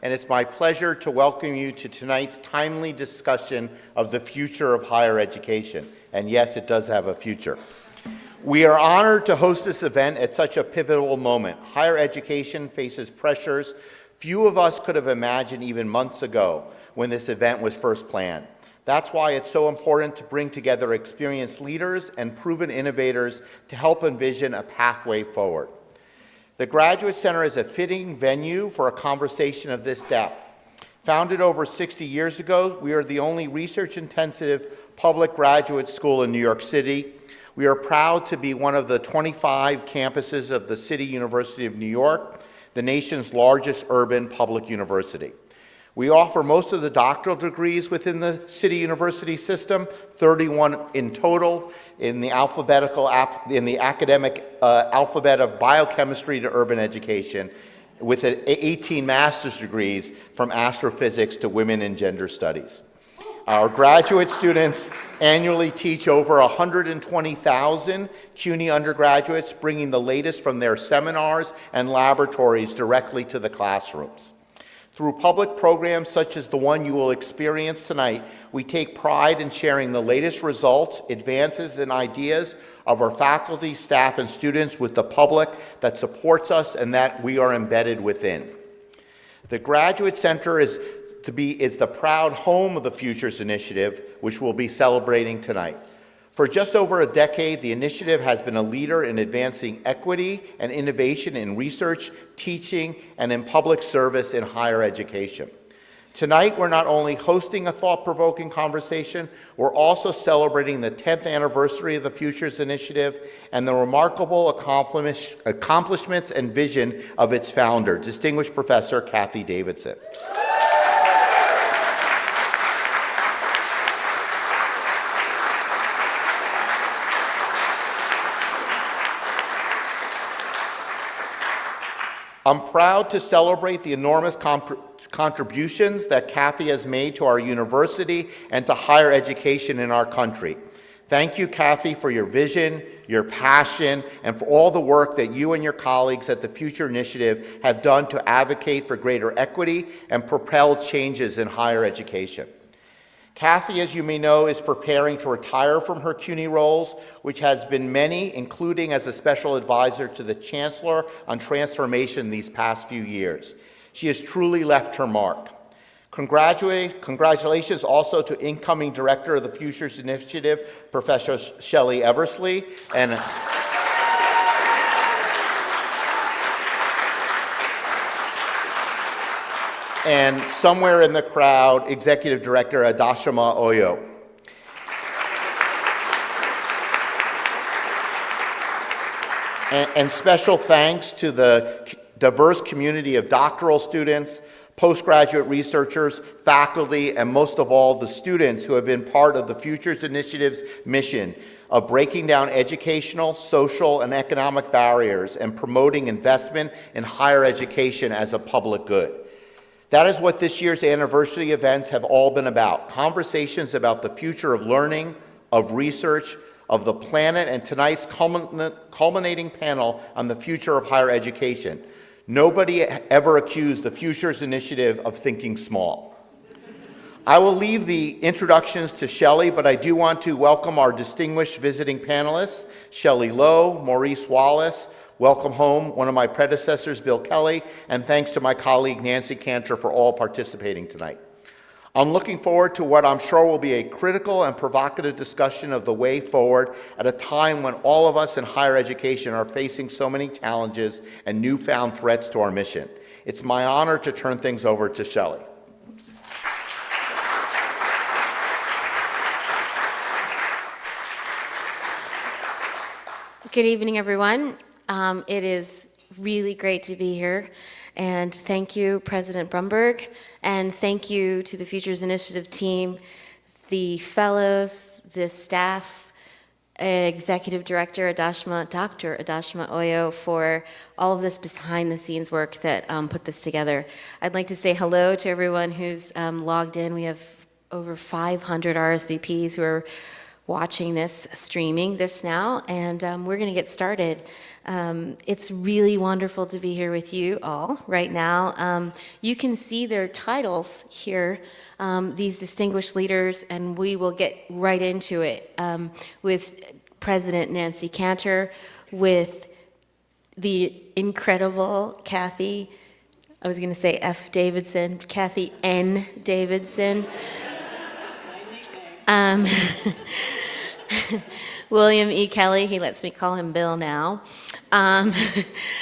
and it's my pleasure to welcome you to tonight's timely discussion of the future of higher education. And yes, it does have a future. We are honored to host this event at such a pivotal moment. Higher education faces pressures few of us could have imagined even months ago when this event was first planned. That's why it's so important to bring together experienced leaders and proven innovators to help envision a pathway forward. The Graduate Center is a fitting venue for a conversation of this depth. Founded over 60 years ago, we are the only research-intensive public graduate school in New York City. We are proud to be one of the 25 campuses of the City University of New York, the nation's largest urban public university. We offer most of the doctoral degrees within the City University system, 31 in total, in the academic alphabet of biochemistry to urban education, with 18 master's degrees from astrophysics to women and gender studies. Our graduate students annually teach over 120,000 CUNY undergraduates, bringing the latest from their seminars and laboratories directly to the classrooms. Through public programs such as the one you will experience tonight, we take pride in sharing the latest results, advances, and ideas of our faculty, staff, and students with the public that supports us and that we are embedded within. The Graduate Center is the proud home of the Futures Initiative, which we'll be celebrating tonight. For just over a decade, the initiative has been a leader in advancing equity and innovation in research, teaching, and in public service in higher education. Tonight, we're not only hosting a thought-provoking conversation, we're also celebrating the 10th anniversary of the Futures Initiative and the remarkable accomplishments and vision of its founder, distinguished Professor Cathy Davidson. I'm proud to celebrate the enormous contributions that Cathy has made to our university and to higher education in our country. Thank you, Cathy, for your vision, your passion, and for all the work that you and your colleagues at the Future Initiative have done to advocate for greater equity and propel changes in higher education. Cathy, as you may know, is preparing to retire from her CUNY roles, which has been many, including as a special advisor to the Chancellor on transformation these past few years. She has truly left her mark. Congratulations also to incoming Director of the Futures Initiative, Professor Shelly Eversley, and somewhere in the crowd, Executive Director Adashima Oyo. And special thanks to the diverse community of doctoral students, postgraduate researchers, faculty, and most of all, the students who have been part of the Futures Initiative's mission of breaking down educational, social, and economic barriers and promoting investment in higher education as a public good. That is what this year's anniversary events have all been about, conversations about the future of learning, of research, of the planet, and tonight's culminating panel on the future of higher education. Nobody ever accused the Futures Initiative of thinking small. I will leave the introductions to Shelly, but I do want to welcome our distinguished visiting panelists, Shelley Lowe, Maurice Wallace, welcome home, one of my predecessors, Bill Kelly, and thanks to my colleague, Nancy Cantor, for all participating tonight. I'm looking forward to what I'm sure will be a critical and provocative discussion of the way forward at a time when all of us in higher education are facing so many challenges and newfound threats to our mission. It's my honor to turn things over to Shelley. Good evening, everyone. It is really great to be here. And thank you, President Brumberg, and thank you to the Futures Initiative team, the fellows, the staff, Executive Director Dr. Adashima Oyo, for all of this behind-the-scenes work that put this together. I'd like to say hello to everyone who's logged in. We have over 500 RSVPs who are watching this, streaming this now, and we're going to get started. It's really wonderful to be here with you all right now. You can see their titles here, these distinguished leaders, and we will get right into it with President Nancy Cantor, with the incredible Cathy, I was going to say F. Davidson, Cathy N. Davidson. William E. Kelly, he lets me call him Bill now.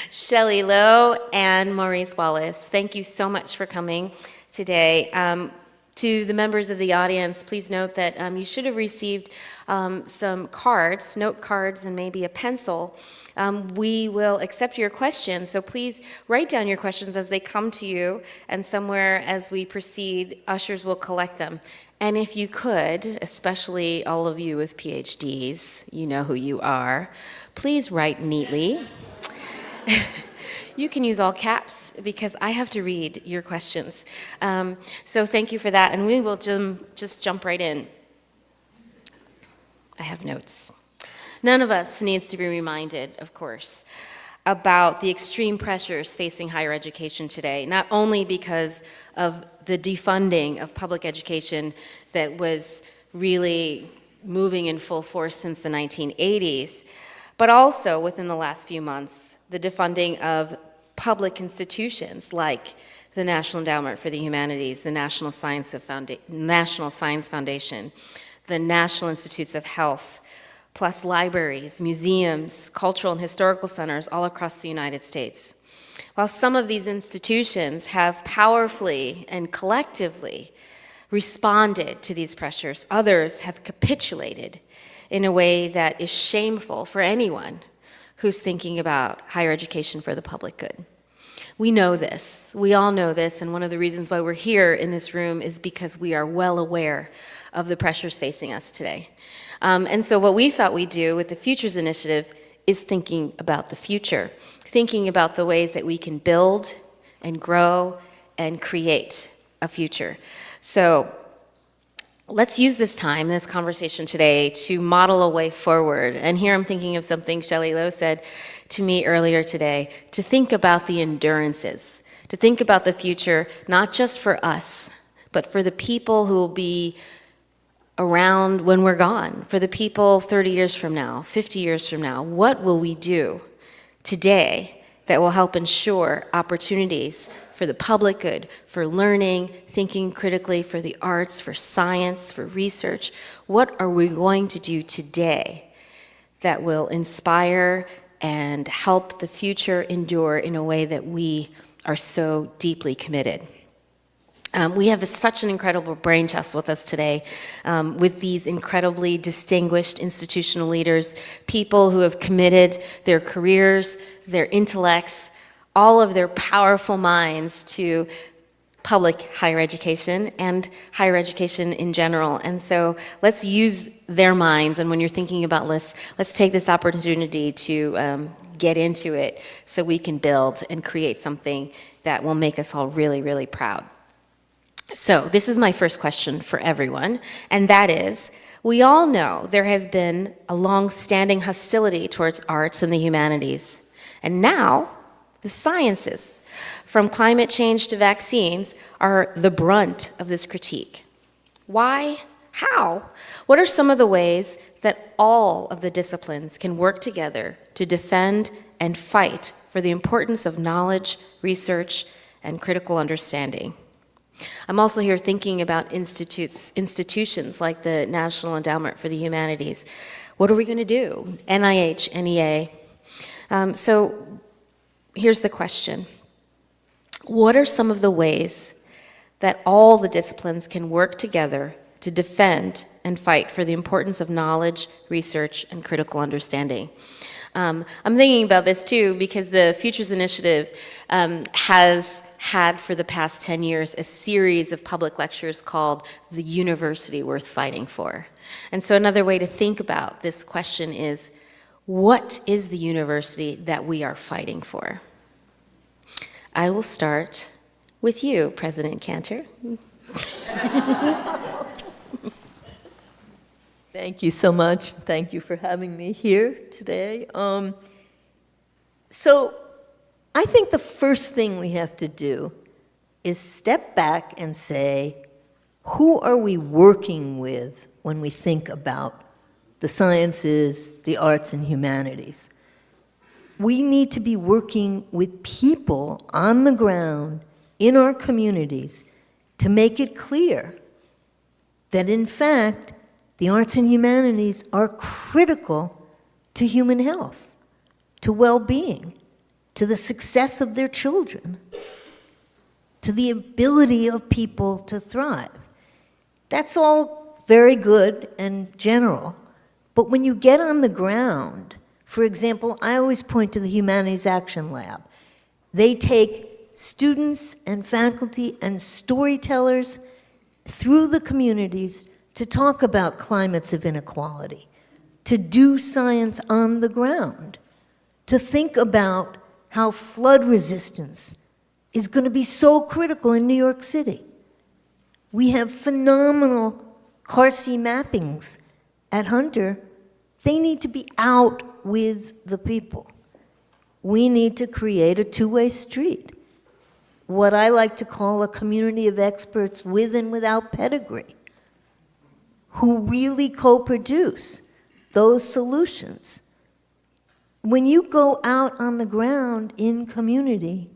Shelly Lowe and Maurice Wallace. Thank you so much for coming today. To the members of the audience, please note that you should have received some cards, note cards, and maybe a pencil. We will accept your questions, so please write down your questions as they come to you, and somewhere as we proceed, ushers will collect them. And if you could, especially all of you with PhDs, you know who you are, please write neatly. You can use all caps because I have to read your questions. So thank you for that, and we will just jump right in. I have notes. None of us needs to be reminded, of course, about the extreme pressures facing higher education today, not only because of the defunding of public education that was really moving in full force since the 1980s, but also within the last few months, the defunding of public institutions like the National Endowment for the Humanities, the National Science Foundation, the National Institutes of Health, plus libraries, museums, cultural and historical centers all across the United States. While some of these institutions have powerfully and collectively responded to these pressures, others have capitulated in a way that is shameful for anyone who's thinking about higher education for the public good. We know this. We all know this, and one of the reasons why we're here in this room is because we are well aware of the pressures facing us today. And so what we thought we'd do with the Futures Initiative is thinking about the future, thinking about the ways that we can build and grow and create a future. So let's use this time, this conversation today, to model a way forward. And here I'm thinking of something Shelly Lowe said to me earlier today, to think about the endurances, to think about the future, not just for us, but for the people who will be around when we're gone, for the people 30 years from now, 50 years from now. What will we do today that will help ensure opportunities for the public good, for learning, thinking critically, for the arts, for science, for research? What are we going to do today that will inspire and help the future endure in a way that we are so deeply committed? We have such an incredible brain trust with us today, with these incredibly distinguished institutional leaders, people who have committed their careers, their intellects, all of their powerful minds to public higher education and higher education in general. And so let's use their minds, and when you're thinking about lists, let's take this opportunity to get into it so we can build and create something that will make us all really, really proud. So this is my first question for everyone, and that is, we all know there has been a long-standing hostility towards arts and the humanities, and now the sciences, from climate change to vaccines, are the brunt of this critique. Why? How? What are some of the ways that all of the disciplines can work together to defend and fight for the importance of knowledge, research, and critical understanding? I'm also here thinking about institutions like the National Endowment for the Humanities. What are we going to do? NIH, NEA. So here's the question. What are some of the ways that all the disciplines can work together to defend and fight for the importance of knowledge, research, and critical understanding? I'm thinking about this too because the Futures Initiative has had for the past 10 years a series of public lectures called The University Worth Fighting For. And so another way to think about this question is, what is the university that we are fighting for? I will start with you, President Cantor. Thank you so much. Thank you for having me here today. So I think the first thing we have to do is step back and say, who are we working with when we think about the sciences, the arts, and humanities? We need to be working with people on the ground in our communities to make it clear that, in fact, the arts and humanities are critical to human health, to well-being, to the success of their children, to the ability of people to thrive. That's all very good and general, but when you get on the ground, for example, I always point to the Humanities Action Lab. They take students and faculty and storytellers through the communities to talk about climates of inequality, to do science on the ground, to think about how flood resistance is going to be so critical in New York City. We have phenomenal car-C mappings at Hunter. They need to be out with the people. We need to create a two-way street, what I like to call a community of experts with and without pedigree, who really co-produce those solutions. When you go out on the ground in community,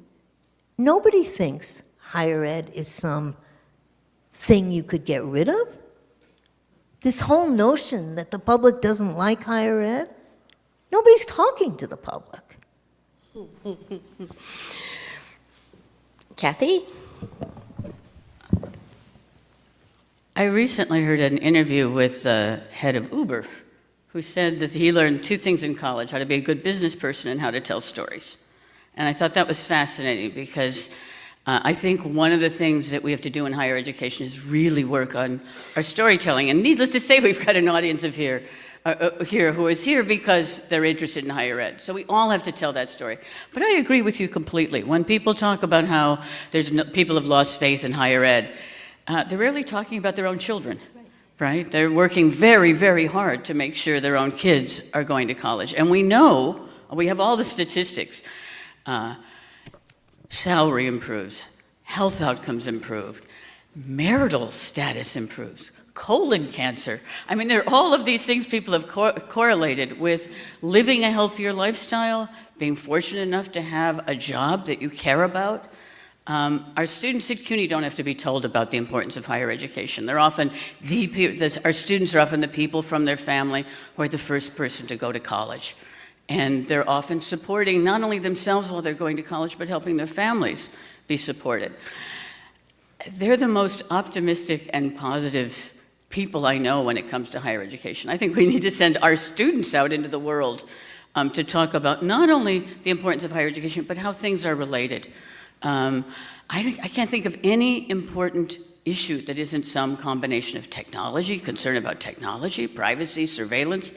nobody thinks higher ed is some thing you could get rid of. This whole notion that the public doesn't like higher ed, nobody's talking to the public. Cathy? I recently heard an interview with the head of Uber, who said that he learned two things in college, how to be a good business person and how to tell stories. And I thought that was fascinating because I think one of the things that we have to do in higher education is really work on our storytelling. And needless to say, we've got an audience of here who is here because they're interested in higher ed. So we all have to tell that story. But I agree with you completely. When people talk about how people have lost faith in higher ed, they're rarely talking about their own children, right? They're working very, very hard to make sure their own kids are going to college. And we know, we have all the statistics. Salary improves, health outcomes improve, marital status improves, colon cancer. I mean, there are all of these things people have correlated with living a healthier lifestyle, being fortunate enough to have a job that you care about. Our students at CUNY don't have to be told about the importance of higher education. They're often our students are often the people from their family who are the first person to go to college. And they're often supporting not only themselves while they're going to college, but helping their families be supported. They're the most optimistic and positive people I know when it comes to higher education. I think we need to send our students out into the world to talk about not only the importance of higher education, but how things are related. I can't think of any important issue that isn't some combination of technology, concern about technology, privacy, surveillance,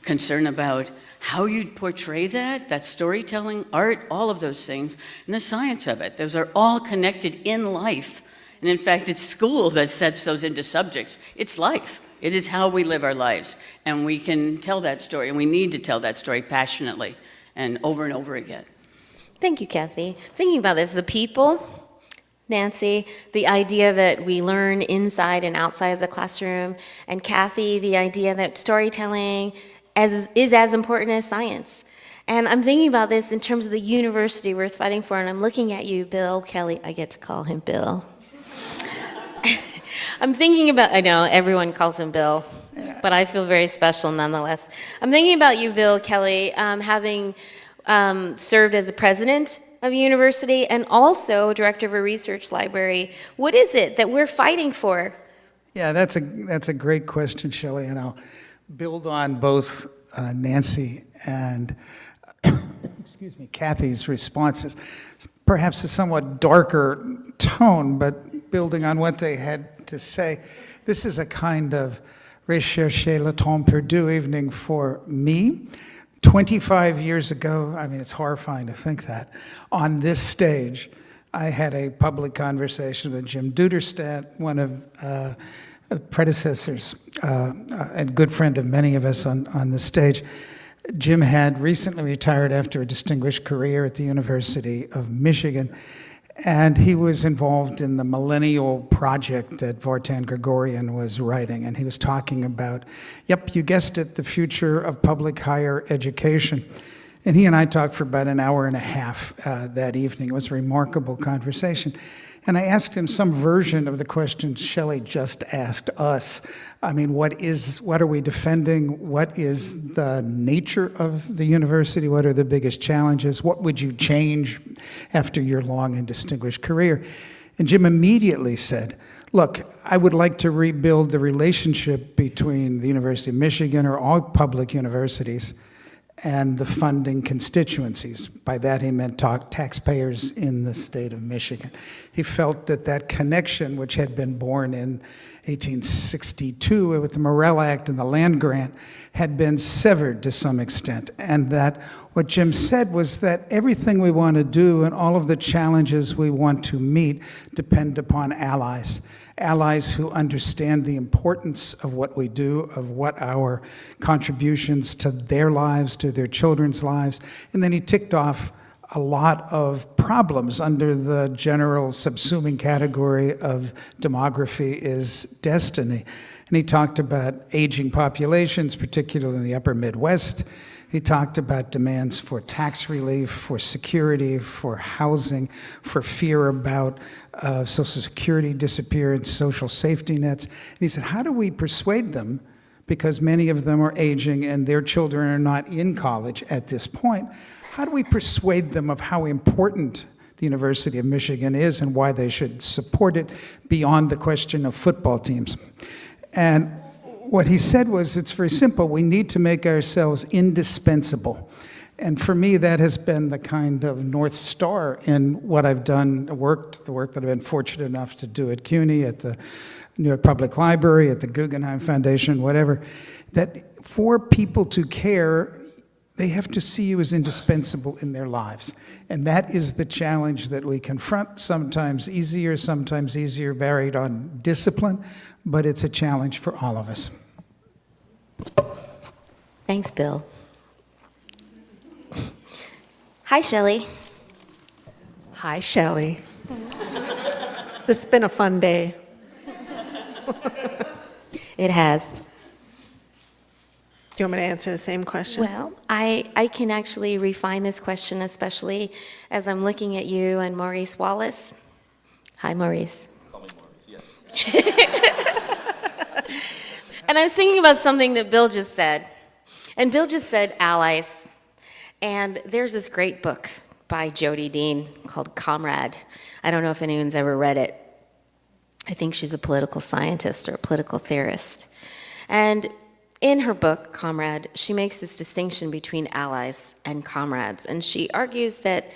concern about how you portray that storytelling, art, all of those things, and the science of it. Those are all connected in life. And in fact, it's school that sets those into subjects. It's life. It is how we live our lives. And we can tell that story, and we need to tell that story passionately and over again. Thank you, Cathy. Thinking about this, the people, Nancy, the idea that we learn inside and outside of the classroom, and Cathy, the idea that storytelling is as important as science. And I'm thinking about this in terms of the university we're fighting for, and I'm looking at you, Bill Kelly. I get to call him Bill. I'm thinking about, I know everyone calls him Bill, but I feel very special nonetheless. I'm thinking about you, Bill Kelly, having served as the president of a university and also director of a research library. What is it that we're fighting for? Yeah, that's a great question, Shelly, and I'll build on both Nancy and Cathy's responses. Perhaps a somewhat darker tone, but building on what they had to say. This is a kind of recherche le temps perdu evening for me. 25 years ago, I mean, it's horrifying to think that, on this stage, I had a public conversation with Jim Duderstadt, one of predecessors, and good friend of many of us on the stage. Jim had recently retired after a distinguished career at the University of Michigan, and he was involved in the Millennial Project that Vartan Gregorian was writing, and he was talking about, yep, you guessed it, the future of public higher education. And he and I talked for about an hour and a half that evening. It was a remarkable conversation. And I asked him some version of the question Shelly just asked us. I mean, what are we defending? What is the nature of the university? What are the biggest challenges? What would you change after your long and distinguished career? And Jim immediately said, look, I would like to rebuild the relationship between the University of Michigan or all public universities and the funding constituencies. By that he meant taxpayers in the state of Michigan. He felt that that connection, which had been born in 1862 with the Morrill Act and the land grant, had been severed to some extent. And that what Jim said was that everything we want to do and all of the challenges we want to meet depend upon allies. Allies who understand the importance of what we do, of what our contributions to their lives, to their children's lives. And then he ticked off a lot of problems under the general subsuming category of demography is destiny. And he talked about aging populations, particularly in the upper Midwest. He talked about demands for tax relief, for security, for housing, for fear about Social Security disappearance, social safety nets. And he said, how do we persuade them, because many of them are aging and their children are not in college at this point, how do we persuade them of how important the University of Michigan is and why they should support it beyond the question of football teams? And what he said was, it's very simple. We need to make ourselves indispensable. And for me, that has been the kind of North Star in what I've done, the work that I've been fortunate enough to do at CUNY, at the New York Public Library, at the Guggenheim Foundation, whatever, that for people to care, they have to see you as indispensable in their lives. And that is the challenge that we confront, sometimes easier, varied on discipline, but it's a challenge for all of us. Thanks, Bill. Hi, Shelly. Hi, Shelly. This has been a fun day. It has. Do you want me to answer the same question? Well, I can actually refine this question, especially as I'm looking at you and Maurice Wallace. Hi, Maurice. Call me Maurice, yes. And I was thinking about something that Bill just said. And Bill just said allies. And there's this great book by Jodi Dean called Comrade. I don't know if anyone's ever read it. I think she's a political scientist or a political theorist. And in her book, Comrade, she makes this distinction between allies and comrades. And she argues that,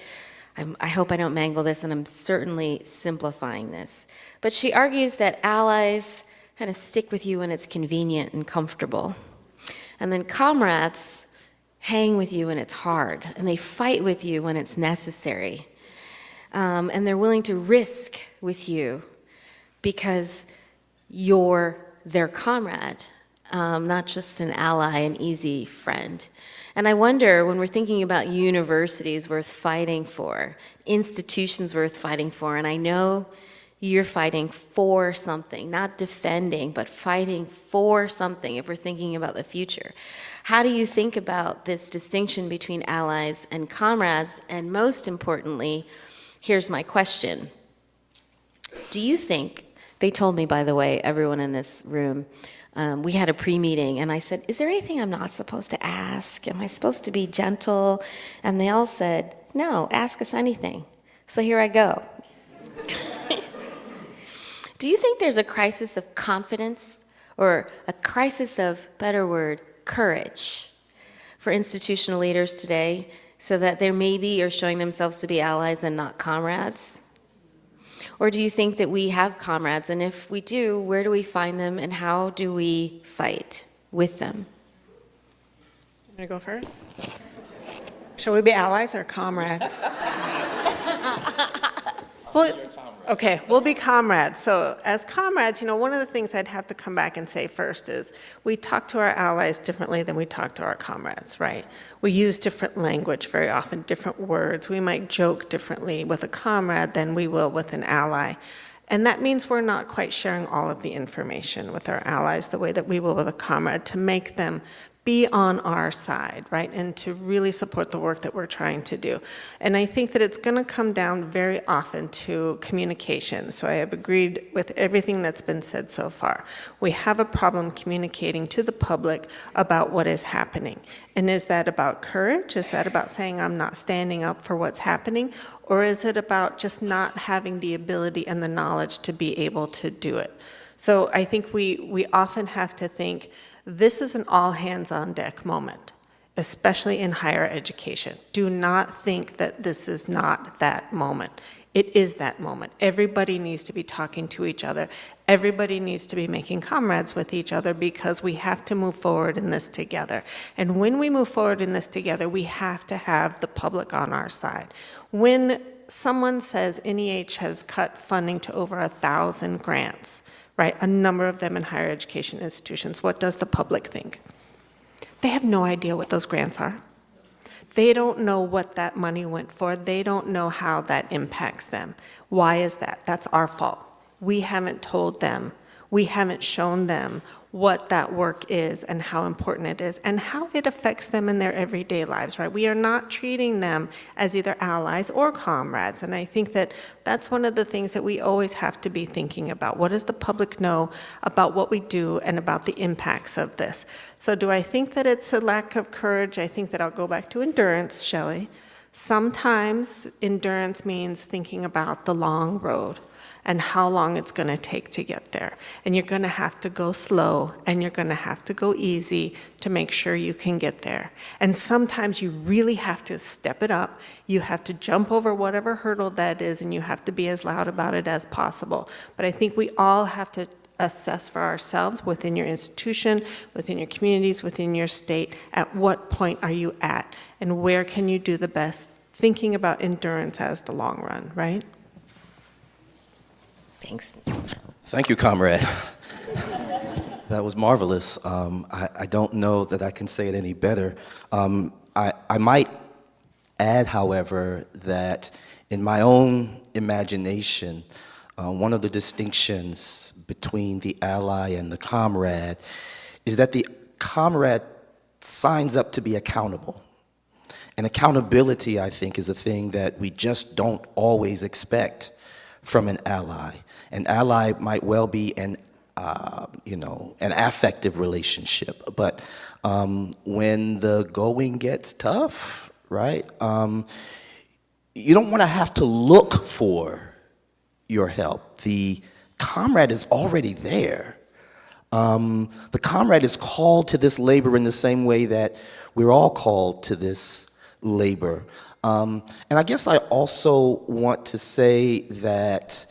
I hope I don't mangle this, and I'm certainly simplifying this, but she argues that allies kind of stick with you when it's convenient and comfortable. And then comrades hang with you when it's hard, and they fight with you when it's necessary. And they're willing to risk with you because you're their comrade, not just an ally, an easy friend. And I wonder, when we're thinking about universities worth fighting for, institutions worth fighting for, and I know you're fighting for something, not defending, but fighting for something if we're thinking about the future. How do you think about this distinction between allies and comrades? And most importantly, here's my question. Do you think, they told me, by the way, everyone in this room, we had a pre-meeting, and I said, is there anything I'm not supposed to ask? Am I supposed to be gentle? And they all said, no, ask us anything. So here I go. Do you think there's a crisis of confidence or a crisis of, better word, courage for institutional leaders today so that they maybe are showing themselves to be allies and not comrades? Or do you think that we have comrades, and if we do, where do we find them and how do we fight with them? I'm going to go first. Shall we be allies or comrades? Well, okay, we'll be comrades. So as comrades, one of the things I'd have to come back and say first is we talk to our allies differently than we talk to our comrades, right? We use different language very often, different words. We might joke differently with a comrade than we will with an ally. And that means we're not quite sharing all of the information with our allies the way that we will with a comrade to make them be on our side, right, and to really support the work that we're trying to do. And I think that it's going to come down very often to communication. So I have agreed with everything that's been said so far. We have a problem communicating to the public about what is happening. And is that about courage? Is that about saying I'm not standing up for what's happening? Or is it about just not having the ability and the knowledge to be able to do it? So I think we often have to think, this is an all-hands-on-deck moment, especially in higher education. Do not think that this is not that moment. It is that moment. Everybody needs to be talking to each other. Everybody needs to be making comrades with each other because we have to move forward in this together. And when we move forward in this together, we have to have the public on our side. When someone says NEH has cut funding to over 1,000 grants, right, a number of them in higher education institutions, what does the public think? They have no idea what those grants are. They don't know what that money went for. They don't know how that impacts them. Why is that? That's our fault. We haven't told them. We haven't shown them what that work is and how important it is and how it affects them in their everyday lives, right? We are not treating them as either allies or comrades. And I think that that's one of the things that we always have to be thinking about. What does the public know about what we do and about the impacts of this? So do I think that it's a lack of courage? I think that I'll go back to endurance, Shelly. Sometimes endurance means thinking about the long road and how long it's going to take to get there. And you're going to have to go slow and you're going to have to go easy to make sure you can get there. And sometimes you really have to step it up. You have to jump over whatever hurdle that is and you have to be as loud about it as possible. But I think we all have to assess for ourselves within your institution, within your communities, within your state, at what point are you at and where can you do the best, thinking about endurance as the long run, right? Thanks. Thank you, comrade. That was marvelous. I don't know that I can say it any better. I might add, however, that in my own imagination, one of the distinctions between the ally and the comrade is that the comrade signs up to be accountable. And accountability, I think, is a thing that we just don't always expect from an ally. An ally might well be an affective relationship, but when the going gets tough, right, you don't want to have to look for your help. The comrade is already there. The comrade is called to this labor in the same way that we're all called to this labor. And I guess I also want to say that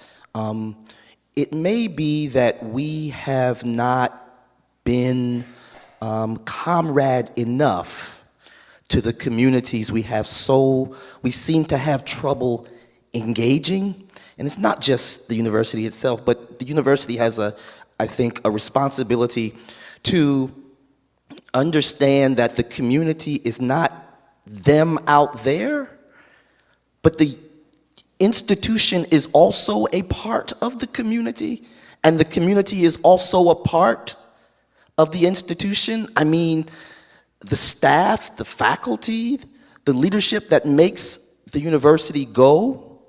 it may be that we have not been comrade enough to the communities we have, so we seem to have trouble engaging. And it's not just the university itself, but the university has, I think, a responsibility to understand that the community is not them out there, but the institution is also a part of the community, and the community is also a part of the institution. I mean, the staff, the faculty, the leadership that makes the university go.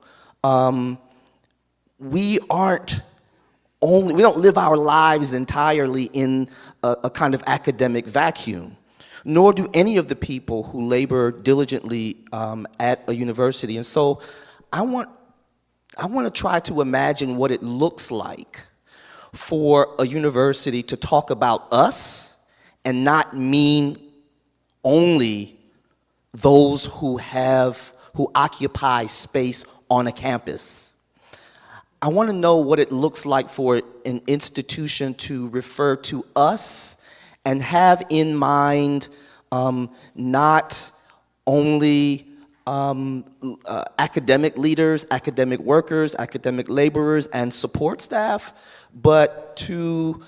We don't live our lives entirely in a kind of academic vacuum, nor do any of the people who labor diligently at a university. And so I want to try to imagine what it looks like for a university to talk about us and not mean only those who occupy space on a campus. I want to know what it looks like for an institution to refer to us and have in mind not only academic leaders, academic workers, academic laborers, and support staff, but to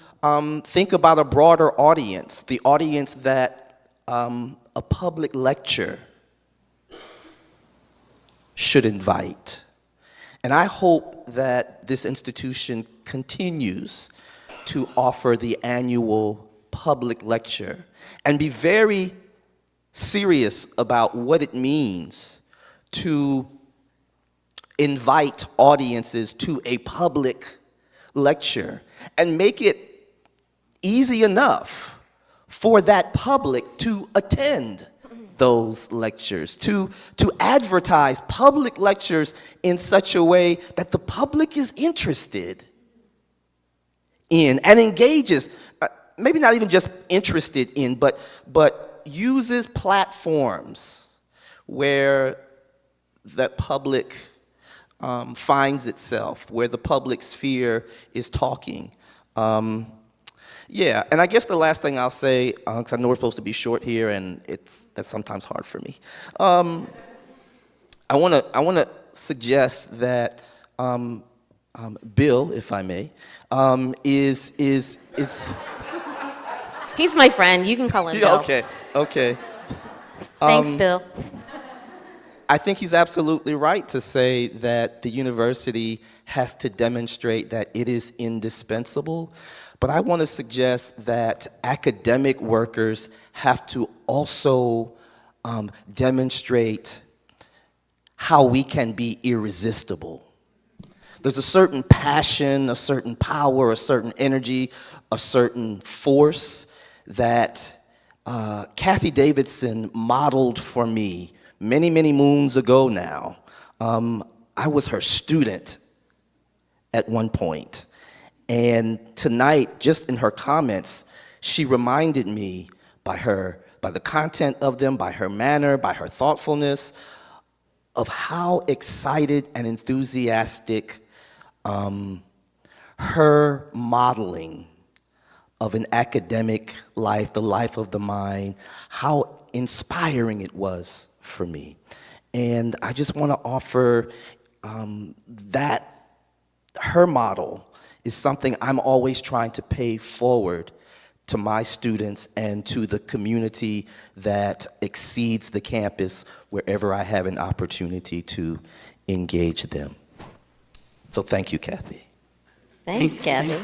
think about a broader audience, the audience that a public lecture should invite. And I hope that this institution continues to offer the annual public lecture and be very serious about what it means to invite audiences to a public lecture and make it easy enough for that public to attend those lectures, to advertise public lectures in such a way that the public is interested in and engages, maybe not even just interested in, but uses platforms where that public finds itself, where the public sphere is talking. Yeah, and I guess the last thing I'll say, because I know we're supposed to be short here, and that's sometimes hard for me. I want to suggest that Bill, if I may, is. He's my friend. You can call him Bill. Okay. Thanks, Bill. I think he's absolutely right to say that the university has to demonstrate that it is indispensable. But I want to suggest that academic workers have to also demonstrate how we can be irresistible. There's a certain passion, a certain power, a certain energy, a certain force that Cathy Davidson modeled for me many, many moons ago now. I was her student at one point. And tonight, just in her comments, she reminded me by the content of them, by her manner, by her thoughtfulness, of how excited and enthusiastic her modeling of an academic life, the life of the mind, how inspiring it was for me. And I just want to offer that her model is something I'm always trying to pay forward to my students and to the community that exceeds the campus wherever I have an opportunity to engage them. So thank you, Cathy. Thanks, Cathy.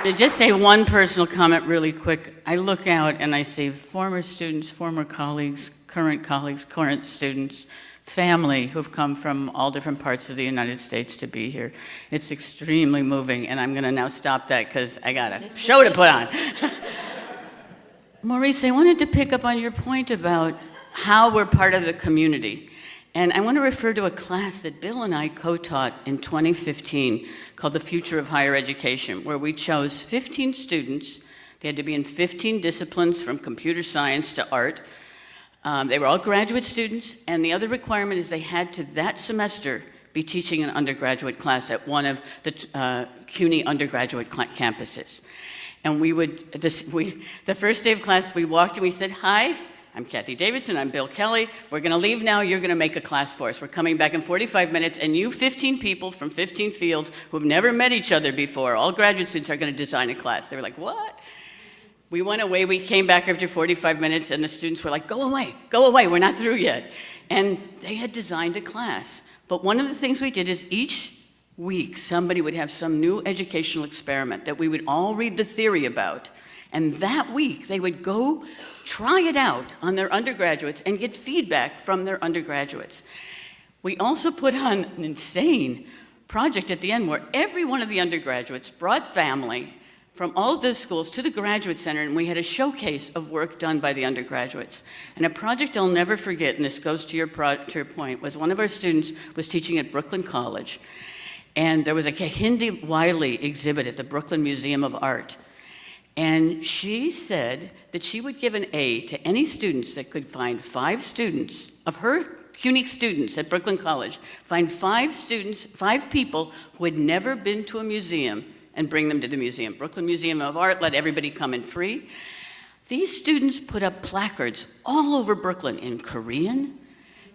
To just say one personal comment really quick, I look out and I see former students, former colleagues, current students, family who've come from all different parts of the United States to be here. It's extremely moving, and I'm going to now stop that because I got a show to put on. Maurice, I wanted to pick up on your point about how we're part of the community. And I want to refer to a class that Bill and I co-taught in 2015 called The Future of Higher Education, where we chose 15 students. They had to be in 15 disciplines from computer science to art. They were all graduate students, and the other requirement is they had to, that semester, be teaching an undergraduate class at one of the CUNY undergraduate campuses. And the first day of class, we walked and we said, "Hi, I'm Cathy Davidson, I'm Bill Kelly. We're going to leave now, you're going to make a class for us. We're coming back in 45 minutes, and you 15 people from 15 fields who have never met each other before, all graduate students, are going to design a class." They were like, "What?" We went away, we came back after 45 minutes, and the students were like, go away, we're not through yet." And they had designed a class. But one of the things we did is each week somebody would have some new educational experiment that we would all read the theory about. And that week they would go try it out on their undergraduates and get feedback from their undergraduates. We also put on an insane project at the end where every one of the undergraduates brought family from all of those schools to the Graduate Center, and we had a showcase of work done by the undergraduates. And a project I'll never forget, and this goes to your point, was one of our students was teaching at Brooklyn College, and there was a Kehinde Wiley exhibit at the Brooklyn Museum of Art. And she said that she would give an A to any students that could find 5 students of her unique students at Brooklyn College, find 5 people who had never been to a museum, and bring them to the museum. Brooklyn Museum of Art let everybody come in free. These students put up placards all over Brooklyn in Korean,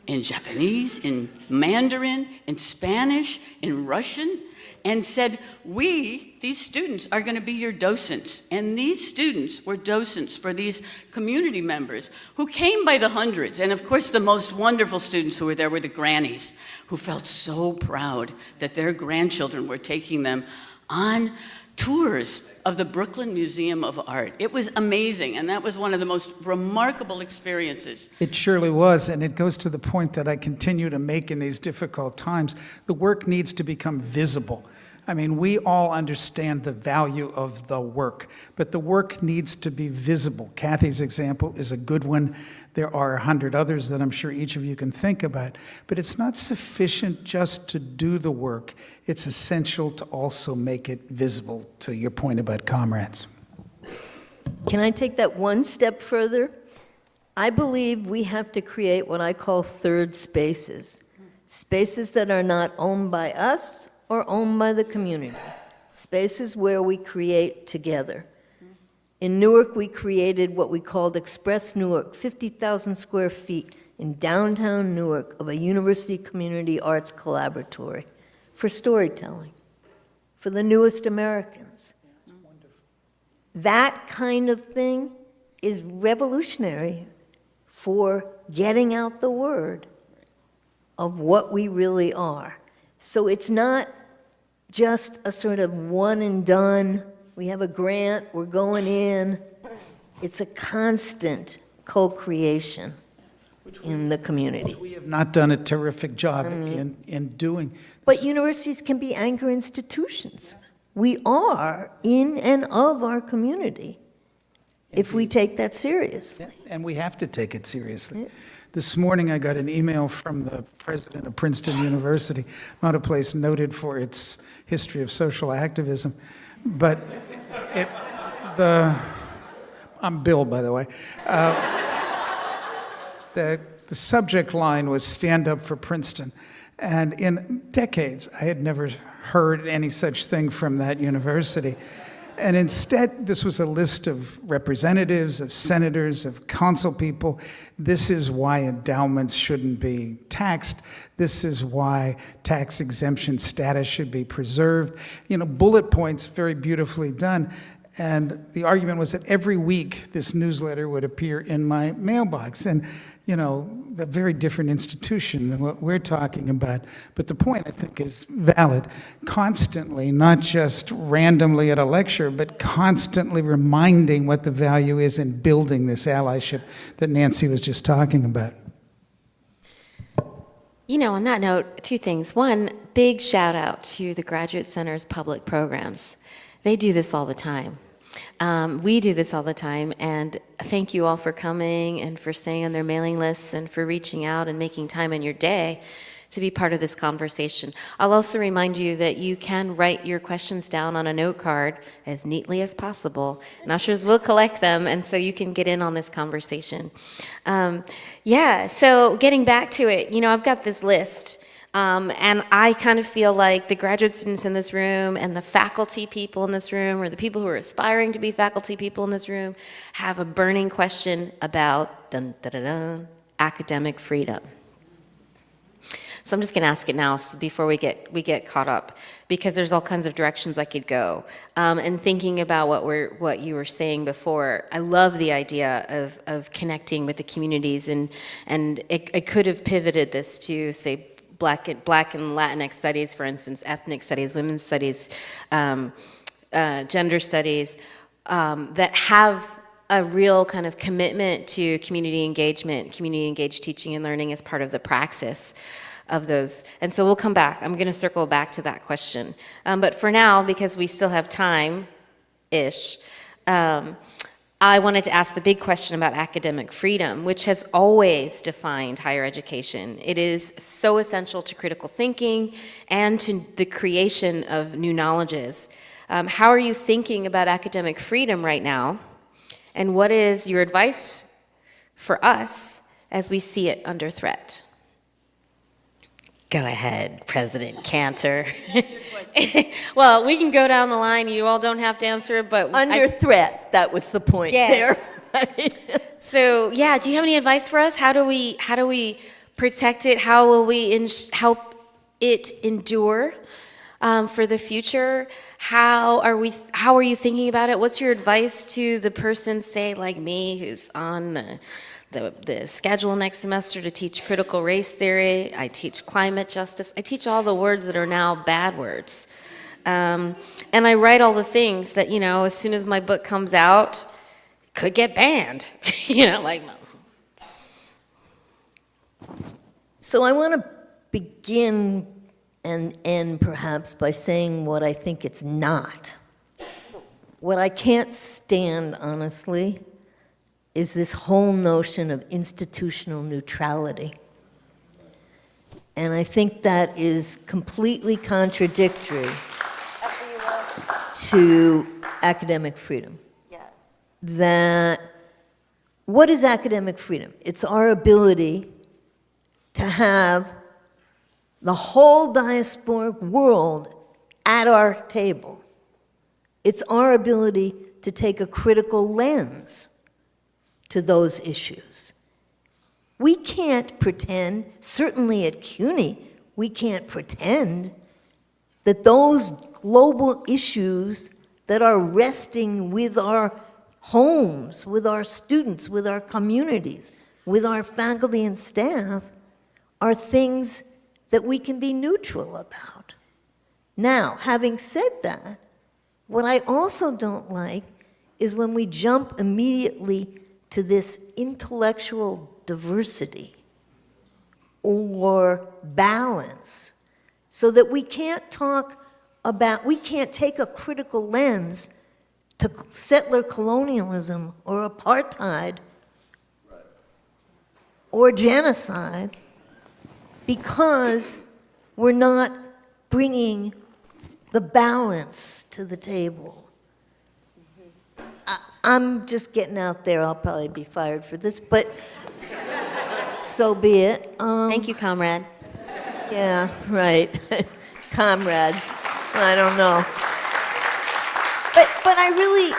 in Japanese, in Mandarin, in Spanish, in Russian, and said, these students are going to be your docents. And these students were docents for these community members who came by the hundreds. And of course, the most wonderful students who were there were the grannies, who felt so proud that their grandchildren were taking them on tours of the Brooklyn Museum of Art. It was amazing, and that was one of the most remarkable experiences. It surely was, and it goes to the point that I continue to make in these difficult times. The work needs to become visible. I mean, we all understand the value of the work, but the work needs to be visible. Cathy's example is a good one. There are 100 others that I'm sure each of you can think about. But it's not sufficient just to do the work. It's essential to also make it visible, to your point about comrades. Can I take that one step further? I believe we have to create what I call third spaces. Spaces that are not owned by us or owned by the community. Spaces where we create together. In Newark, we created what we called Express Newark, 50,000 square feet in downtown Newark of a university community arts collaboratory for storytelling, for the newest Americans. That kind of thing is revolutionary for getting out the word of what we really are. So it's not just a sort of one and done, we have a grant, we're going in. It's a constant co-creation in the community. We have not done a terrific job in doing. But universities can be anchor institutions. We are in and of our community if we take that seriously. And we have to take it seriously. This morning I got an email from the president of Princeton University, not a place noted for its history of social activism, but I'm Bill, by the way. The subject line was "Stand Up for Princeton." And in decades, I had never heard any such thing from that university. And instead, this was a list of representatives, of senators, of council people. This is why endowments shouldn't be taxed. This is why tax exemption status should be preserved. You know, bullet points, very beautifully done. And the argument was that every week this newsletter would appear in my mailbox. And, you know, a very different institution than what we're talking about. But the point, I think, is valid. Constantly, not just randomly at a lecture, but constantly reminding what the value is in building this allyship that Nancy was just talking about. You know, on that note, two things. One, big shout out to the Graduate Center's public programs. They do this all the time. We do this all the time, and thank you all for coming and for staying on their mailing lists and for reaching out and making time in your day to be part of this conversation. I'll also remind you that you can write your questions down on a note card as neatly as possible, and ushers will collect them, and so you can get in on this conversation. So getting back to it, you know, I've got this list. And I kind of feel like the graduate students in this room and the faculty people in this room, or the people who are aspiring to be faculty people in this room, have a burning question about academic freedom. So I'm just going to ask it now before we get caught up, because there's all kinds of directions I could go. And thinking about what you were saying before, I love the idea of connecting with the communities, and it could have pivoted this to, say, Black and Latinx studies, for instance, ethnic studies, women's studies, gender studies, that have a real kind of commitment to community engagement, community engaged teaching and learning as part of the praxis of those. And so we'll come back. I'm going to circle back to that question. But for now, because we still have time-ish, I wanted to ask the big question about academic freedom, which has always defined higher education. It is so essential to critical thinking and to the creation of new knowledges. How are you thinking about academic freedom right now? And what is your advice for us as we see it under threat? Go ahead, President Cantor. Well, we can go down the line. You all don't have to answer it, but Under threat, that was the point yes. there. So, yeah, do you have any advice for us? How do we protect it? How will we help it endure for the future? How are you thinking about it? What's your advice to the person, say, like me, who's on the schedule next semester to teach critical race theory? I teach climate justice. I teach all the words that are now bad words. And I write all the things that, as soon as my book comes out, could get banned. So I want to begin and end perhaps by saying what I think it's not. What I can't stand, honestly, is this whole notion of institutional neutrality. And I think that is completely contradictory to academic freedom. That, what is academic freedom? It's our ability to have the whole diasporic world at our table. It's our ability to take a critical lens to those issues. We can't pretend, certainly at CUNY, we can't pretend that those global issues that are resting with our homes, with our students, with our communities, with our faculty and staff, are things that we can be neutral about. Now, having said that, what I also don't like is when we jump immediately to this intellectual diversity or balance, so that we can't take a critical lens to settler colonialism or apartheid or genocide, because we're not bringing the balance to the table. I'm just getting out there. I'll probably be fired for this, but so be it. Thank you, comrade. Yeah, right. Comrades. I don't know. But I really,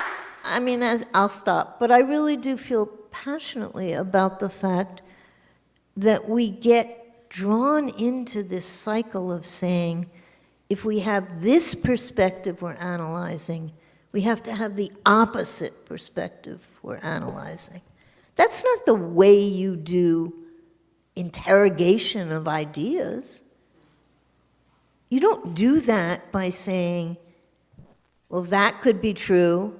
I'll stop. But I really do feel passionately about the fact that we get drawn into this cycle of saying, if we have this perspective we're analyzing, we have to have the opposite perspective we're analyzing. That's not the way you do interrogation of ideas. You don't do that by saying, well, that could be true,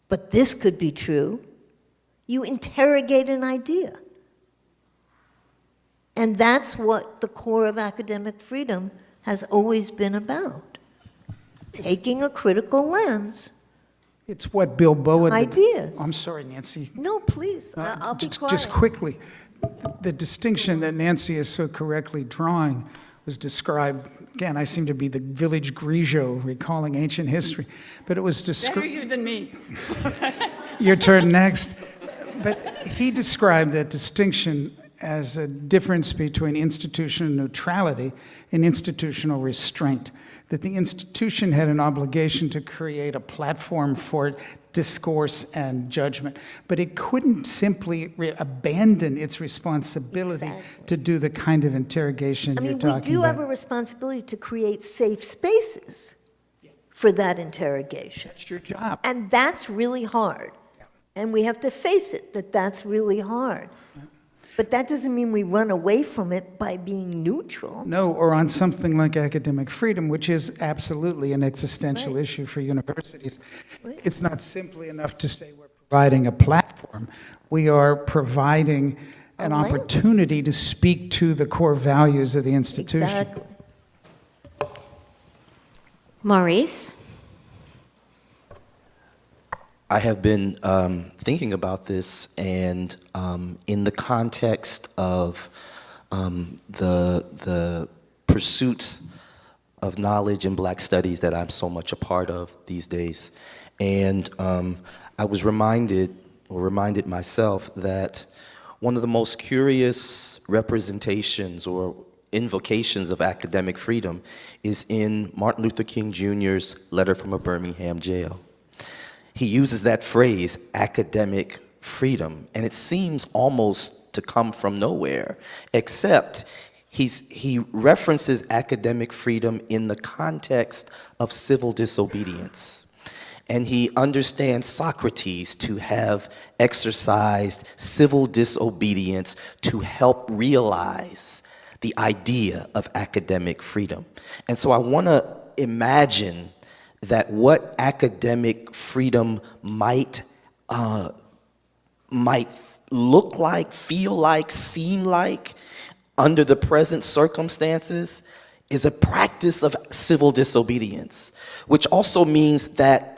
but this could be true. You interrogate an idea. And that's what the core of academic freedom has always been about. Taking a critical lens. It's what Bill Boa did. Ideas. I'm sorry, Nancy. No, please, I'll be quiet. Just quickly, the distinction that Nancy is so correctly drawing was described, again, I seem to be the village Grigio recalling ancient history, but it was Better you than me. Your turn next. But he described that distinction as a difference between institutional neutrality and institutional restraint, that the institution had an obligation to create a platform for discourse and judgment, but it couldn't simply abandon its responsibility to do the kind of interrogation you're talking about. We do have a responsibility to create safe spaces for that interrogation. That's your job. And that's really hard. And we have to face it, that that's really hard. But that doesn't mean we run away from it by being neutral. No, or on something like academic freedom, which is absolutely an existential issue for universities. It's not simply enough to say we're providing a platform. We are providing an opportunity to speak to the core values of the institution. Exactly. Maurice? I have been thinking about this, and in the context of the pursuit of knowledge in Black studies that I'm so much a part of these days. And I was reminded myself that one of the most curious representations or invocations of academic freedom is in Martin Luther King Jr.'s letter from a Birmingham jail. He uses that phrase, academic freedom, and it seems almost to come from nowhere, except he references academic freedom in the context of civil disobedience. And he understands Socrates to have exercised civil disobedience to help realize the idea of academic freedom. And so I want to imagine that what academic freedom might look like, feel like, seem like under the present circumstances is a practice of civil disobedience, which also means that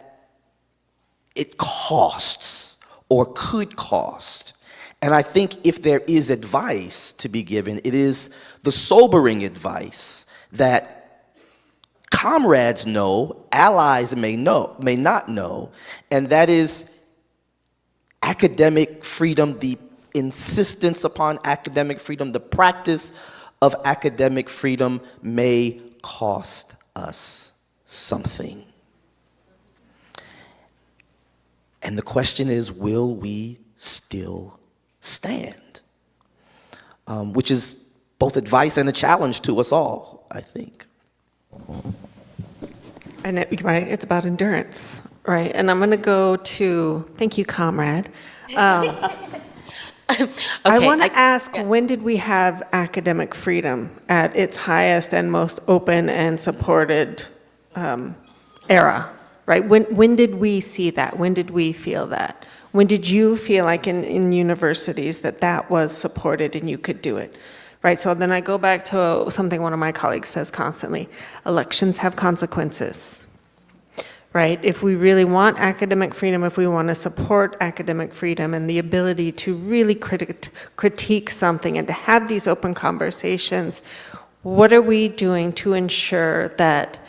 it costs or could cost. And I think if there is advice to be given, it is the sobering advice that comrades know, allies may not know, and that is academic freedom, the insistence upon academic freedom, the practice of academic freedom may cost us something. And the question is, will we still stand? Which is both advice and a challenge to us all, I think. And it's about endurance, right? And I'm going to go to, thank you, comrade. I want to ask, when did we have academic freedom at its highest and most open and supported era, right? When did we see that? When did we feel that? When did you feel like in universities that was supported and you could do it? Right, so then I go back to something one of my colleagues says constantly, elections have consequences, right? If we really want academic freedom, if we want to support academic freedom and the ability to really critique something and to have these open conversations, what are we doing to ensure that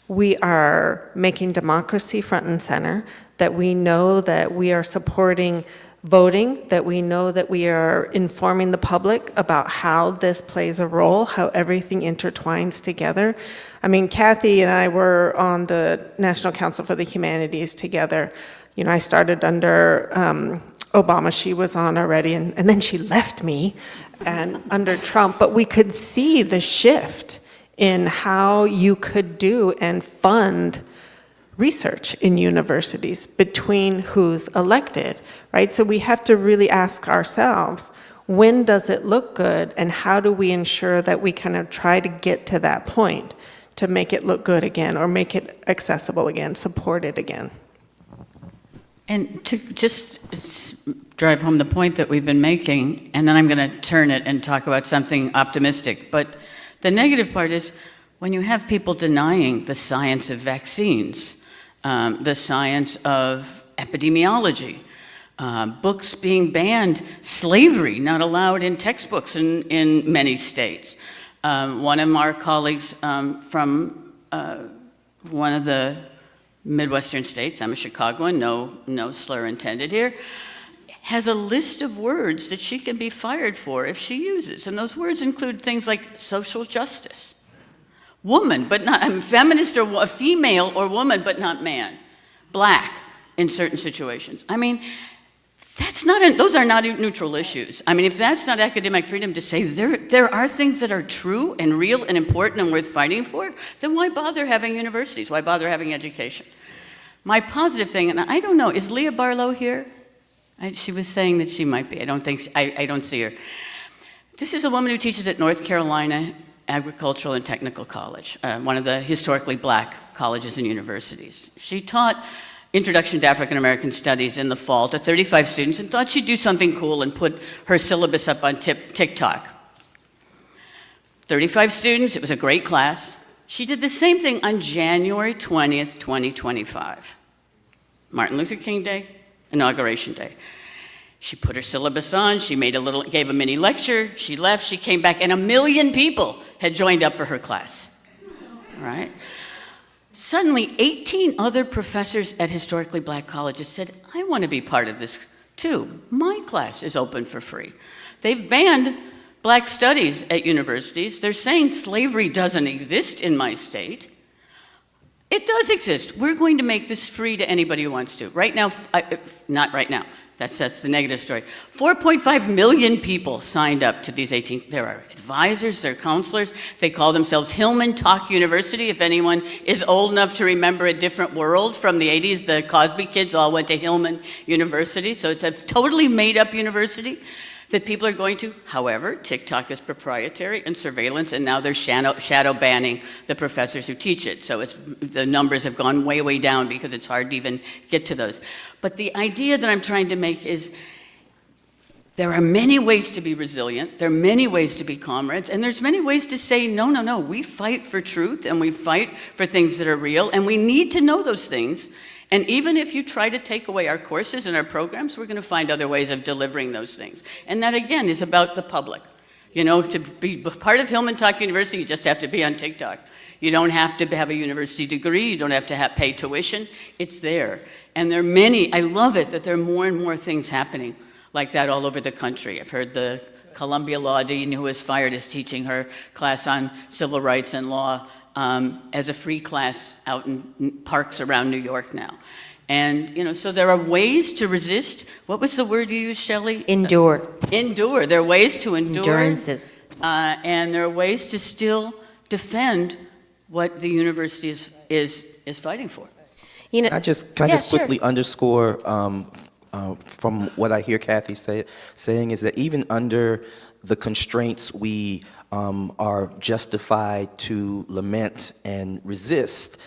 we are making democracy front and center, that we know that we are supporting voting, that we know that we are informing the public about how this plays a role, how everything intertwines together. I mean, Cathy and I were on the National Council for the Humanities together. You know, I started under Obama, she was on already, and then she left me, and under Trump, but we could see the shift in how you could do and fund research in universities between who's elected, right? So we have to really ask ourselves, when does it look good, and how do we ensure that we kind of try to get to that point to make it look good again, or make it accessible again, support it again? And to just drive home the point that we've been making, and then I'm going to turn it and talk about something optimistic. But the negative part is when you have people denying the science of vaccines, the science of epidemiology, books being banned, slavery not allowed in textbooks in many states. One of our colleagues from one of the Midwestern states, I'm a Chicagoan, no slur intended here, has a list of words that she can be fired for if she uses. And those words include things like social justice, woman, but not, I'm feminist or female or woman, but not man, black in certain situations. I mean, those are not neutral issues. I mean, if that's not academic freedom to say there are things that are true and real and important and worth fighting for, then why bother having universities? Why bother having education? My positive thing, and I don't know, is Leah Barlow here? She was saying that she might be. I don't see her. This is a woman who teaches at North Carolina Agricultural and Technical College, one of the historically black colleges and universities. She taught Introduction to African American Studies in the fall to 35 students and thought she'd do something cool and put her syllabus up on TikTok. 35 students, it was a great class. She did the same thing on January 20th, 2025. Martin Luther King Day, Inauguration Day. She put her syllabus on, she gave a mini lecture, she left, she came back, and 1 million people had joined up for her class, right? Suddenly, 18 other professors at historically black colleges said, I want to be part of this too. My class is open for free. They've banned black studies at universities. They're saying slavery doesn't exist in my state. It does exist. We're going to make this free to anybody who wants to. Right now, not right now, That's the negative story. 4.5 million people signed up to these 18. There are advisors, there are counselors. They call themselves Hillman Talk University. If anyone is old enough to remember A Different World from the 80s, the Cosby kids all went to Hillman University. So it's a totally made-up university that people are going to. However, TikTok is proprietary and surveillance, and now they're shadow banning the professors who teach it. So the numbers have gone way, way down because it's hard to even get to those. But the idea that I'm trying to make is there are many ways to be resilient, there are many ways to be comrades, and there's many ways to say, no, no, no, we fight for truth and we fight for things that are real, and we need to know those things. And even if you try to take away our courses and our programs, we're going to find other ways of delivering those things. And that, again, is about the public. You know, to be part of Hillman Talk University, you just have to be on TikTok. You don't have to have a university degree. You don't have to pay tuition. It's there. And there are many, I love it that there are more and more things happening like that all over the country. I've heard the Columbia Law Dean who was fired is teaching her class on civil rights and law as a free class out in parks around New York now. And, you know, so there are ways to resist. What was the word you used, Shelly? Endure. Endure. There are ways to endure. Endurances. And there are ways to still defend what the university is fighting for. You know, Can I just quickly underscore from what I hear Cathy saying is that even under the constraints we are justified to lament and resist,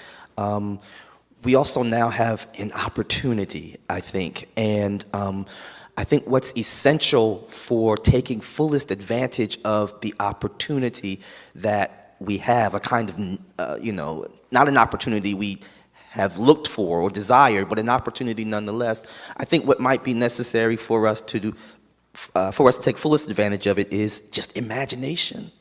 we also now have an opportunity, I think. And I think what's essential for taking fullest advantage of the opportunity that we have, a kind of, you know, not an opportunity we have looked for or desired, but an opportunity nonetheless. I think what might be necessary for us to do, for us to take fullest advantage of it, is just imagination.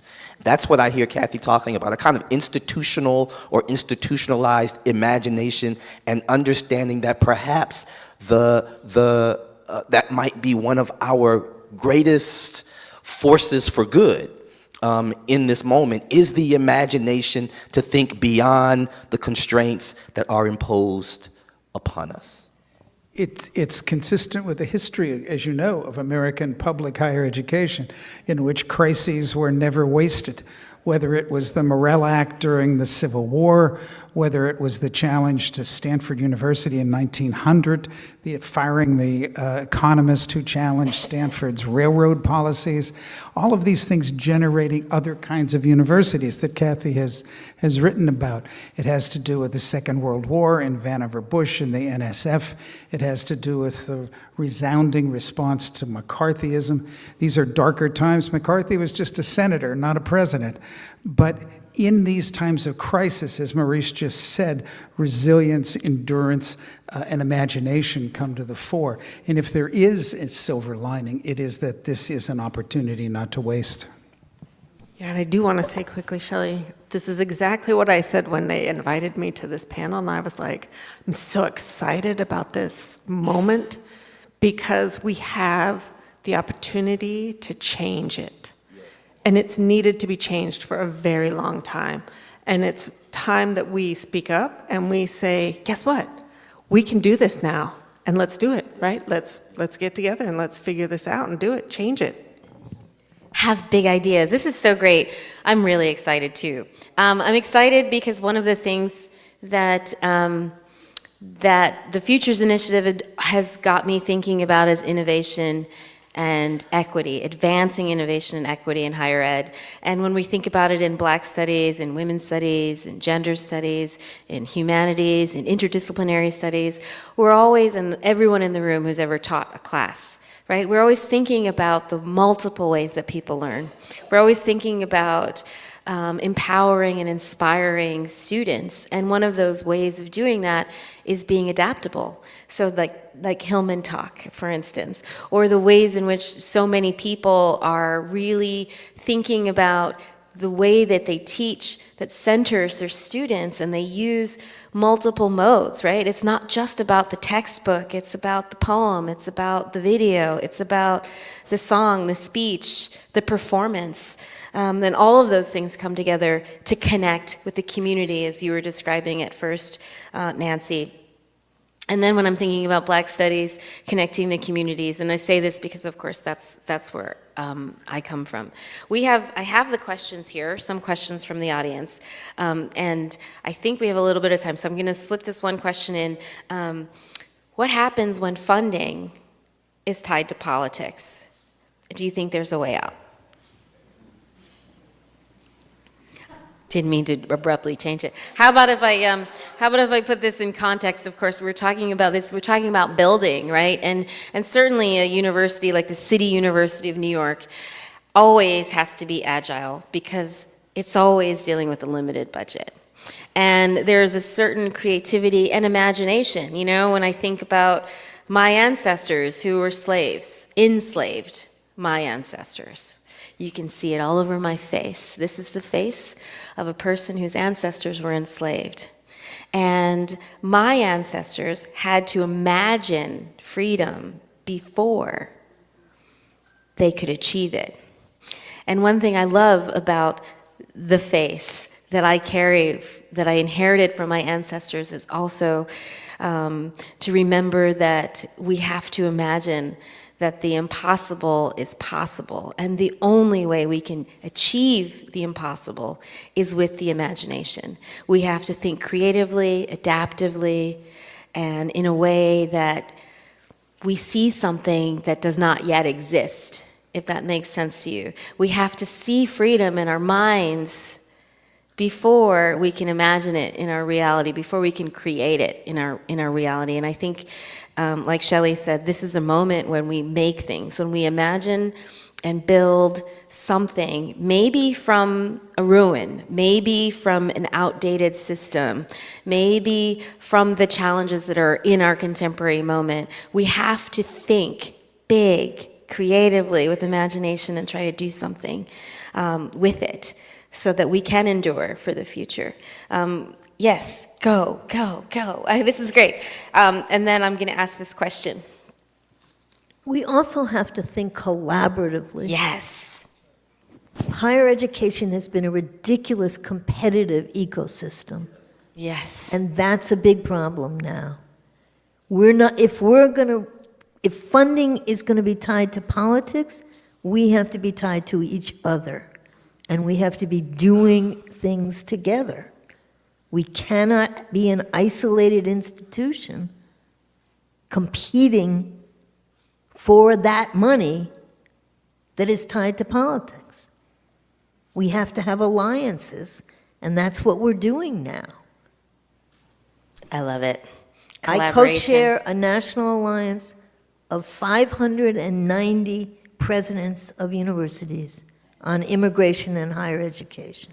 That's what I hear Cathy talking about, a kind of institutional or institutionalized imagination, and understanding that perhaps that might be one of our greatest forces for good in this moment, is the imagination to think beyond the constraints that are imposed upon us. It's consistent with the history, as you know, of American public higher education, in which crises were never wasted, whether it was the Morrill Act during the Civil War, whether it was the challenge to Stanford University in 1900, firing the economist who challenged Stanford's railroad policies, all of these things generating other kinds of universities that Cathy has written about. It has to do with the Second World War and Vannevar Bush and the NSF. It has to do with the resounding response to McCarthyism. These are darker times. McCarthy was just a senator, not a president. But in these times of crisis, as Maurice just said, resilience, endurance, and imagination come to the fore. And if there is a silver lining, it is that this is an opportunity not to waste. Yeah, and I do want to say quickly, Shelly, this is exactly what I said when they invited me to this panel, and I was like, I'm so excited about this moment because we have the opportunity to change it. And it's needed to be changed for a very long time. And it's time that we speak up and we say, guess what? We can do this now, and let's do it, right? Let's get together and let's figure this out and do it, change it. Have big ideas. This is so great. I'm really excited too. I'm excited because one of the things that that the Futures Initiative has got me thinking about is innovation and equity, advancing innovation and equity in higher ed. And when we think about it in Black studies, in women's studies, in gender studies, in humanities, in interdisciplinary studies, we're always, and everyone in the room who's ever taught a class, right? We're always thinking about the multiple ways that people learn. We're always thinking about empowering and inspiring students. And one of those ways of doing that is being adaptable. So like Hillman Talk, for instance, or the ways in which so many people are really thinking about the way that they teach that centers their students, and they use multiple modes, right? It's not just about the textbook, it's about the poem, it's about the video, it's about the song, the speech, the performance. Then all of those things come together to connect with the community, as you were describing at first, Nancy. And then when I'm thinking about Black studies, connecting the communities, and I say this because, of course, that's where I come from. I have the questions here, some questions from the audience, and I think we have a little bit of time, so I'm going to slip this one question in. What happens when funding is tied to politics? Do you think there's a way out? Didn't mean to abruptly change it. How about if I put this in context? Of course, we're talking about this. We're talking about building, right? And certainly a university like the City University of New York always has to be agile because it's always dealing with a limited budget. And there's a certain creativity and imagination. You know, when I think about my ancestors who were slaves, enslaved my ancestors. You can see it all over my face. This is the face of a person whose ancestors were enslaved. And my ancestors had to imagine freedom before they could achieve it. And one thing I love about the face that I carry, that I inherited from my ancestors, is also to remember that we have to imagine that the impossible is possible, and the only way we can achieve the impossible is with the imagination. We have to think creatively, adaptively, and in a way that we see something that does not yet exist, if that makes sense to you. We have to see freedom in our minds before we can imagine it in our reality, before we can create it in our reality. And I think, like Shelly said, this is a moment when we make things, when we imagine and build something, maybe from a ruin, maybe from an outdated system, maybe from the challenges that are in our contemporary moment. We have to think big, creatively, with imagination, and try to do something with it, so that we can endure for the future. Yes, go. This is great. And then I'm going to ask this question. We also have to think collaboratively. Yes. Higher education has been a ridiculous competitive ecosystem. Yes. And that's a big problem now. If funding is going to be tied to politics, we have to be tied to each other. And we have to be doing things together. We cannot be an isolated institution competing for that money that is tied to politics. We have to have alliances, and that's what we're doing now. I love it. I co-chair a national alliance of 590 presidents of universities on immigration and higher education.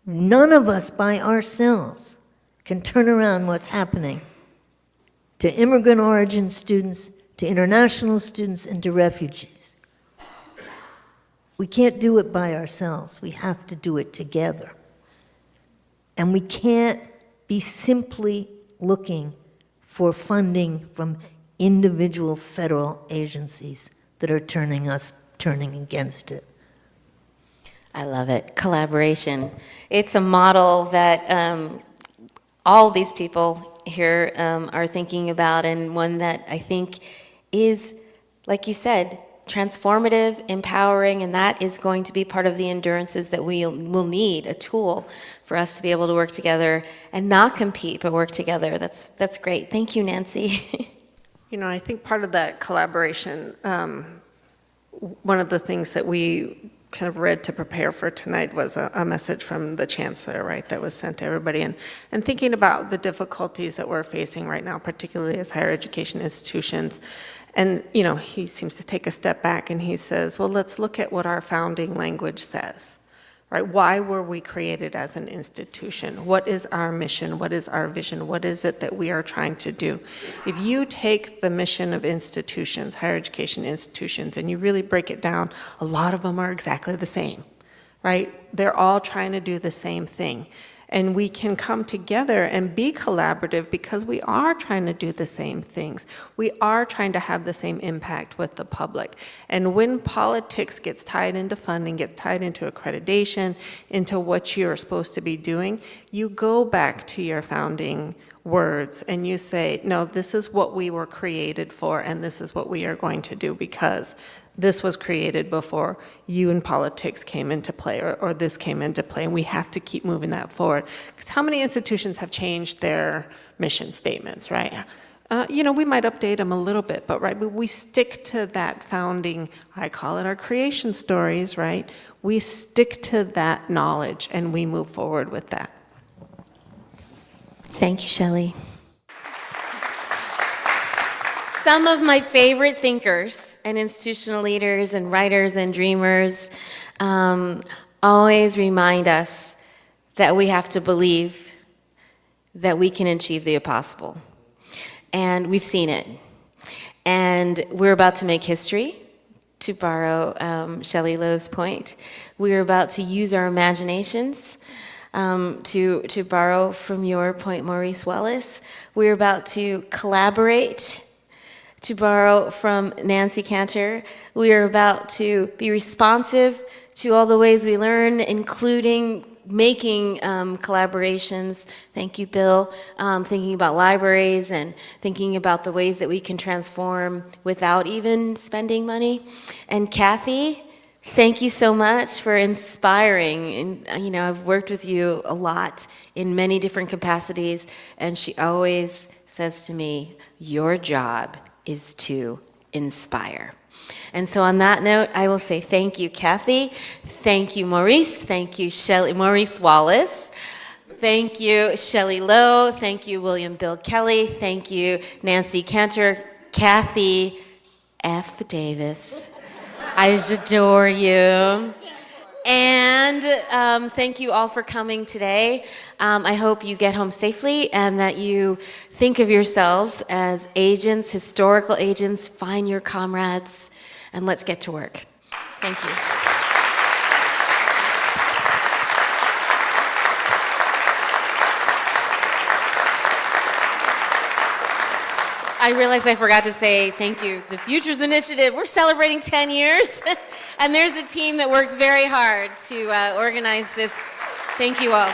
None of us by ourselves can turn around what's happening to immigrant origin students, to international students, and to refugees. We can't do it by ourselves. We have to do it together. And we can't be simply looking for funding from individual federal agencies that are turning against it. I love it. Collaboration. It's a model that all these people here are thinking about, and one that I think is, like you said, transformative, empowering, and that is going to be part of the endurances that we will need, a tool for us to be able to work together and not compete, but work together. That's great. Thank you, Nancy. You know, I think part of that collaboration, one of the things that we kind of read to prepare for tonight was a message from the chancellor, right, that was sent to everybody. And thinking about the difficulties that we're facing right now, particularly as higher education institutions. And, you know, he seems to take a step back and he says, well, let's look at what our founding language says, right? Why were we created as an institution? What is our mission? What is our vision? What is it that we are trying to do? If you take the mission of institutions, higher education institutions, and you really break it down, a lot of them are exactly the same, right? They're all trying to do the same thing. And we can come together and be collaborative because we are trying to do the same things. We are trying to have the same impact with the public. And when politics gets tied into funding, gets tied into accreditation, into what you're supposed to be doing, you go back to your founding words and you say, no, this is what we were created for and this is what we are going to do because this was created before you in politics came into play or this came into play, and we have to keep moving that forward. Because how many institutions have changed their mission statements, right? We might update them a little bit, but right, we stick to that founding, I call it our creation stories, right? We stick to that knowledge and we move forward with that. Thank you, Shelly. Some of my favorite thinkers and institutional leaders and writers and dreamers always remind us that we have to believe that we can achieve the impossible. And we've seen it. And we're about to make history, to borrow Shelley Lowe's point. We're about to use our imaginations. To borrow from your point, Maurice Wallace, we're about to collaborate. To borrow from Nancy Cantor, we are about to be responsive to all the ways we learn, including making collaborations. Thank you, Bill. Thinking about libraries and thinking about the ways that we can transform without even spending money. And Cathy, thank you so much for inspiring. And, I've worked with you a lot in many different capacities, and she always says to me, your job is to inspire. And so on that note, I will say thank you, Cathy. Thank you, Maurice. Thank you, Maurice Wallace. Thank you, Shelley Lowe. Thank you, William Bill Kelly. Thank you, Nancy Cantor. Cathy F. Davis. I adore you. And thank you all for coming today. I hope you get home safely and that you think of yourselves as agents, historical agents. Find your comrades, and let's get to work. Thank you. I realized I forgot to say thank you. The Futures Initiative, we're celebrating 10 years. And there's a team that works very hard to organize this. Thank you all.